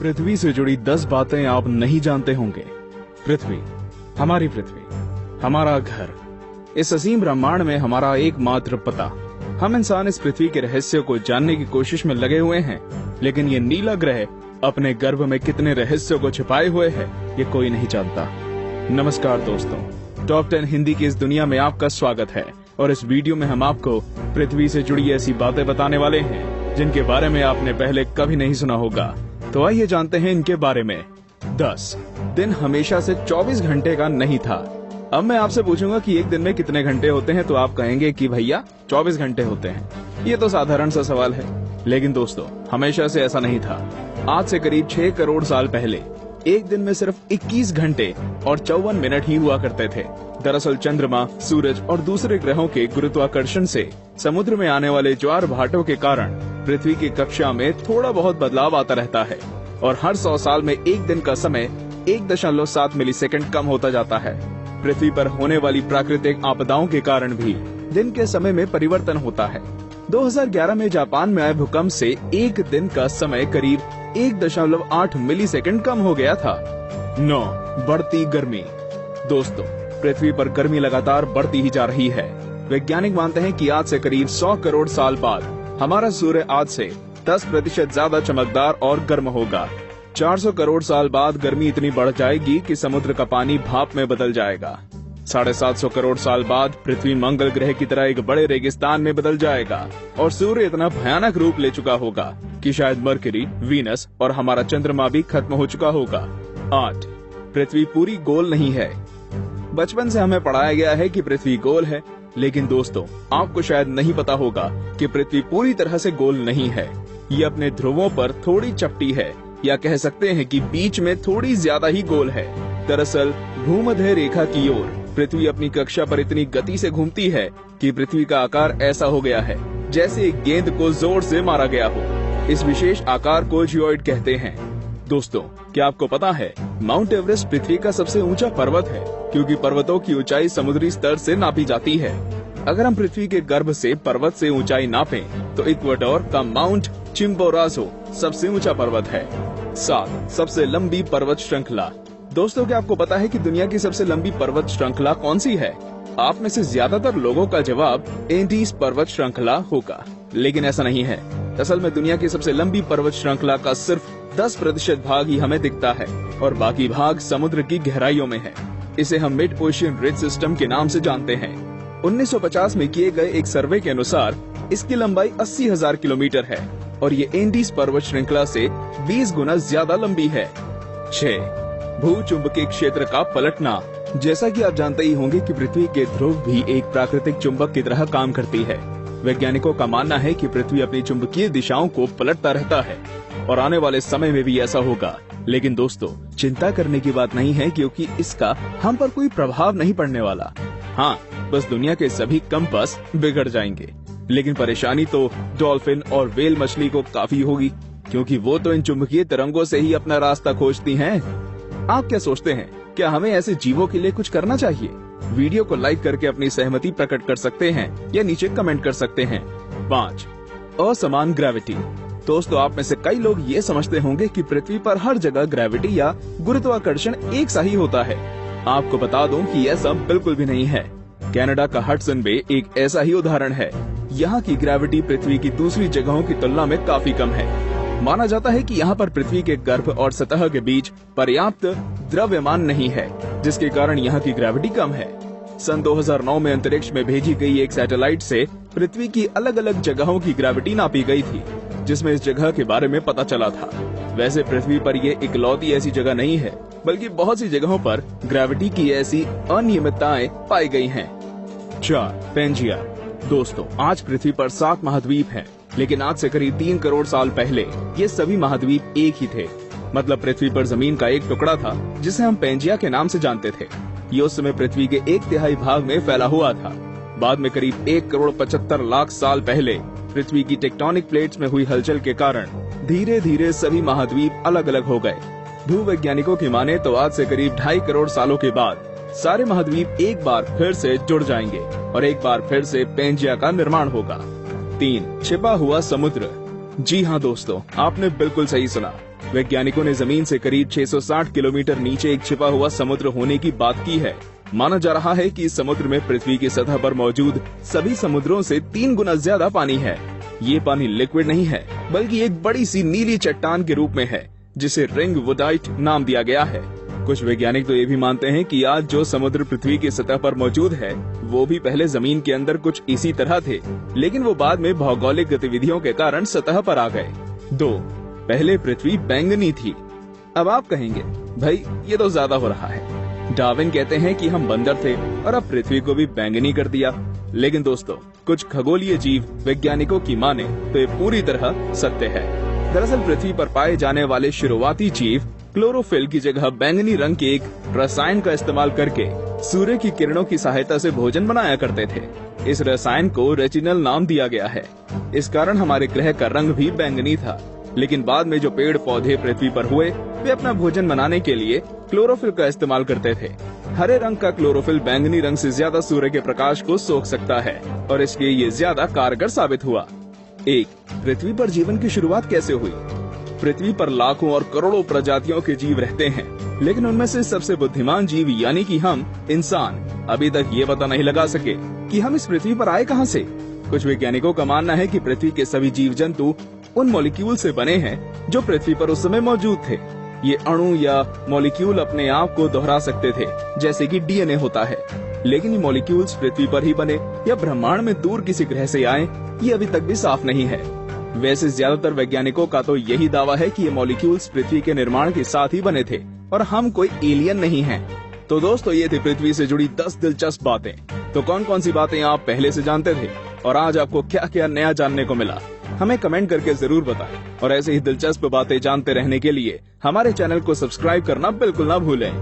पृथ्वी से जुड़ी 10 बातें आप नहीं जानते होंगे। पृथ्वी, हमारी पृथ्वी, हमारा घर, इस असीम ब्रह्मांड में हमारा एकमात्र पता। हम इंसान इस पृथ्वी के रहस्य को जानने की कोशिश में लगे हुए हैं, लेकिन ये नीला ग्रह अपने गर्भ में कितने रहस्यों को छिपाए हुए है, ये कोई नहीं जानता। नमस्कार दोस्तों, टॉप 10 हिंदी की इस दुनिया में आपका स्वागत है और इस वीडियो में हम आपको पृथ्वी से जुड़ी ऐसी बातें बताने वाले हैं जिनके बारे में आपने पहले कभी नहीं सुना होगा। तो आइए जानते हैं इनके बारे में। 10 दिन हमेशा से 24 घंटे का नहीं था। अब मैं आपसे पूछूंगा कि एक दिन में कितने घंटे होते हैं, तो आप कहेंगे कि भैया 24 घंटे होते हैं। ये तो साधारण सा सवाल है, लेकिन दोस्तों हमेशा से ऐसा नहीं था। आज से करीब 6 करोड़ साल पहले एक दिन में सिर्फ 21 घंटे और 54 मिनट ही हुआ करते थे। दरअसल चंद्रमा, सूरज और दूसरे ग्रहों के गुरुत्वाकर्षण से समुद्र में आने वाले ज्वार भाटों के कारण पृथ्वी की कक्षा में थोड़ा बहुत बदलाव आता रहता है और हर 100 साल में एक दिन का समय 1.7 मिलीसेकंड कम होता जाता है। पृथ्वी पर होने वाली प्राकृतिक आपदाओं के कारण भी दिन के समय में परिवर्तन होता है। 2011 में जापान में आए भूकंप से एक दिन का समय करीब 1.8 मिलीसेकंड कम हो गया था। 9 बढ़ती गर्मी। दोस्तों, पृथ्वी पर गर्मी लगातार बढ़ती ही जा रही है। वैज्ञानिक मानते हैं कि आज से करीब 100 करोड़ साल बाद हमारा सूर्य आज से 10% ज्यादा चमकदार और गर्म होगा। 400 करोड़ साल बाद गर्मी इतनी बढ़ जाएगी कि समुद्र का पानी भाप में बदल जाएगा। 750 करोड़ साल बाद पृथ्वी मंगल ग्रह की तरह एक बड़े रेगिस्तान में बदल जाएगा और सूर्य इतना भयानक रूप ले चुका होगा कि शायद मरकरी, वीनस और हमारा चंद्रमा भी खत्म हो चुका होगा। 8 पृथ्वी पूरी गोल नहीं है। बचपन से हमें पढ़ाया गया है कि पृथ्वी गोल है, लेकिन दोस्तों आपको शायद नहीं पता होगा कि पृथ्वी पूरी तरह से गोल नहीं है। ये अपने ध्रुवों पर थोड़ी चपटी है, या कह सकते हैं कि बीच में थोड़ी ज्यादा ही गोल है। दरअसल भूमध्य रेखा की ओर पृथ्वी अपनी कक्षा पर इतनी गति से घूमती है कि पृथ्वी का आकार ऐसा हो गया है जैसे एक गेंद को जोर से मारा गया हो। इस विशेष आकार को जियोइड कहते हैं। दोस्तों, क्या आपको पता है माउंट एवरेस्ट पृथ्वी का सबसे ऊंचा पर्वत है, क्योंकि पर्वतों की ऊंचाई समुद्री स्तर से नापी जाती है। अगर हम पृथ्वी के गर्भ से पर्वत से ऊंचाई नापें, तो इक्वाडोर का माउंट चिम्बोराजो सबसे ऊंचा पर्वत है। 7 सबसे लंबी पर्वत श्रृंखला। दोस्तों, क्या आपको पता है कि दुनिया की सबसे लंबी पर्वत श्रृंखला कौन सी है? आप में से ज्यादातर लोगों का जवाब एंडीज पर्वत श्रृंखला होगा, लेकिन ऐसा नहीं है। असल में दुनिया की सबसे लंबी पर्वत श्रृंखला का सिर्फ 10% भाग ही हमें दिखता है और बाकी भाग समुद्र की गहराइयों में है। इसे हम मिड ओशियन रिज सिस्टम के नाम से जानते हैं। 1950 में किए गए एक सर्वे के अनुसार इसकी लंबाई 80,000 किलोमीटर है और ये एंडीज पर्वत श्रृंखला से 20 गुना ज्यादा लंबी है। 6 भूचुंबकीय क्षेत्र का पलटना। जैसा कि आप जानते ही होंगे कि पृथ्वी के ध्रुव भी एक प्राकृतिक चुंबक की तरह काम करती है। वैज्ञानिकों का मानना है कि पृथ्वी अपनी चुंबकीय दिशाओं को पलटता रहता है और आने वाले समय में भी ऐसा होगा। लेकिन दोस्तों, चिंता करने की बात नहीं है, क्योंकि इसका हम पर कोई प्रभाव नहीं पड़ने वाला। हाँ, बस दुनिया के सभी कंपास बिगड़ जाएंगे। लेकिन परेशानी तो डॉल्फिन और व्हेल मछली को काफी होगी, क्योंकि वो तो इन चुंबकीय तरंगों से ही अपना रास्ता खोजती हैं। आप क्या सोचते हैं, क्या हमें ऐसे जीवों के लिए कुछ करना चाहिए? वीडियो को लाइक करके अपनी सहमति प्रकट कर सकते हैं या नीचे कमेंट कर सकते हैं। 5 असमान ग्रेविटी। दोस्तों, आप में से कई लोग ये समझते होंगे कि पृथ्वी पर हर जगह ग्रेविटी या गुरुत्वाकर्षण एक सा ही होता है। आपको बता दूं कि ऐसा बिल्कुल भी नहीं है। कनाडा का हडसन बे एक ऐसा ही उदाहरण है। यहाँ की ग्रेविटी पृथ्वी की दूसरी जगहों की तुलना में काफी कम है। माना जाता है कि यहाँ पर पृथ्वी के गर्भ और सतह के बीच पर्याप्त द्रव्यमान नहीं है, जिसके कारण यहाँ की ग्रेविटी कम है। सन 2009 में अंतरिक्ष में भेजी गई एक सैटेलाइट से पृथ्वी की अलग अलग जगहों की ग्रेविटी नापी गई थी, जिसमें इस जगह के बारे में पता चला था। वैसे पृथ्वी पर ये इकलौती ऐसी जगह नहीं है, बल्कि बहुत सी जगहों पर ग्रेविटी की ऐसी अनियमितताएं पाई गई हैं। 4 पेंजिया। दोस्तों, आज पृथ्वी पर 7 महाद्वीप हैं, लेकिन आज से करीब 3 करोड़ साल पहले ये सभी महाद्वीप एक ही थे। मतलब पृथ्वी पर जमीन का एक टुकड़ा था जिसे हम पेंजिया के नाम से जानते थे। ये उस समय पृथ्वी के 1/3 भाग में फैला हुआ था। बाद में करीब 1 करोड़ 75 लाख साल पहले पृथ्वी की टेक्टोनिक प्लेट्स में हुई हलचल के कारण धीरे धीरे सभी महाद्वीप अलग अलग हो गए। भूवैज्ञानिकों की माने तो आज से करीब 2.5 करोड़ सालों के बाद सारे महाद्वीप एक बार फिर से जुड़ जाएंगे और एक बार फिर से पेंजिया का निर्माण होगा। 3 छिपा हुआ समुद्र। जी हाँ दोस्तों, आपने बिल्कुल सही सुना। वैज्ञानिकों ने जमीन से करीब 660 किलोमीटर नीचे एक छिपा हुआ समुद्र होने की बात की है। माना जा रहा है कि इस समुद्र में पृथ्वी की सतह पर मौजूद सभी समुद्रों से 3 गुना ज्यादा पानी है। ये पानी लिक्विड नहीं है, बल्कि एक बड़ी सी नीली चट्टान के रूप में है, जिसे रिंग वुडाइट नाम दिया गया है। कुछ वैज्ञानिक तो ये भी मानते हैं कि आज जो समुद्र पृथ्वी की सतह पर मौजूद है, वो भी पहले जमीन के अंदर कुछ इसी तरह थे, लेकिन वो बाद में भौगोलिक गतिविधियों के कारण सतह पर आ गए। 2. पहले पृथ्वी बैंगनी थी। अब आप कहेंगे, भाई ये तो ज्यादा हो रहा है। डार्विन कहते हैं कि हम बंदर थे और अब पृथ्वी को भी बैंगनी कर दिया। लेकिन दोस्तों, कुछ खगोलीय जीव वैज्ञानिकों की माने तो ये पूरी तरह सत्य है। दरअसल पृथ्वी पर पाए जाने वाले शुरुआती जीव क्लोरोफिल की जगह बैंगनी रंग के एक रसायन का इस्तेमाल करके सूर्य की किरणों की सहायता से भोजन बनाया करते थे। इस रसायन को रेटिनल नाम दिया गया है। इस कारण हमारे ग्रह का रंग भी बैंगनी था। लेकिन बाद में जो पेड़ पौधे पृथ्वी पर हुए, वे अपना भोजन बनाने के लिए क्लोरोफिल का इस्तेमाल करते थे। हरे रंग का क्लोरोफिल बैंगनी रंग से ज्यादा सूर्य के प्रकाश को सोख सकता है और इसलिए ये ज्यादा कारगर साबित हुआ। 1. पृथ्वी पर जीवन की शुरुआत कैसे हुई? पृथ्वी पर लाखों और करोड़ों प्रजातियों के जीव रहते हैं, लेकिन उनमें से सबसे बुद्धिमान जीव यानी कि हम इंसान अभी तक ये पता नहीं लगा सके कि हम इस पृथ्वी पर आए कहां से। कुछ वैज्ञानिकों का मानना है कि पृथ्वी के सभी जीव जंतु उन मॉलिक्यूल से बने हैं जो पृथ्वी पर उस समय मौजूद थे। ये अणु या मॉलिक्यूल अपने आप को दोहरा सकते थे, जैसे कि डीएनए होता है। लेकिन ये मॉलिक्यूल्स पृथ्वी पर ही बने या ब्रह्मांड में दूर किसी ग्रह से आए, ये अभी तक भी साफ नहीं है। वैसे ज्यादातर वैज्ञानिकों का तो यही दावा है कि ये मॉलिक्यूल्स पृथ्वी के निर्माण के साथ ही बने थे और हम कोई एलियन नहीं हैं। तो दोस्तों, ये थी पृथ्वी से जुड़ी 10 दिलचस्प बातें। तो कौन कौन सी बातें आप पहले से जानते थे और आज आपको क्या क्या नया जानने को मिला, हमें कमेंट करके जरूर बताएं। और ऐसे ही दिलचस्प बातें जानते रहने के लिए हमारे चैनल को सब्सक्राइब करना बिल्कुल ना भूलें।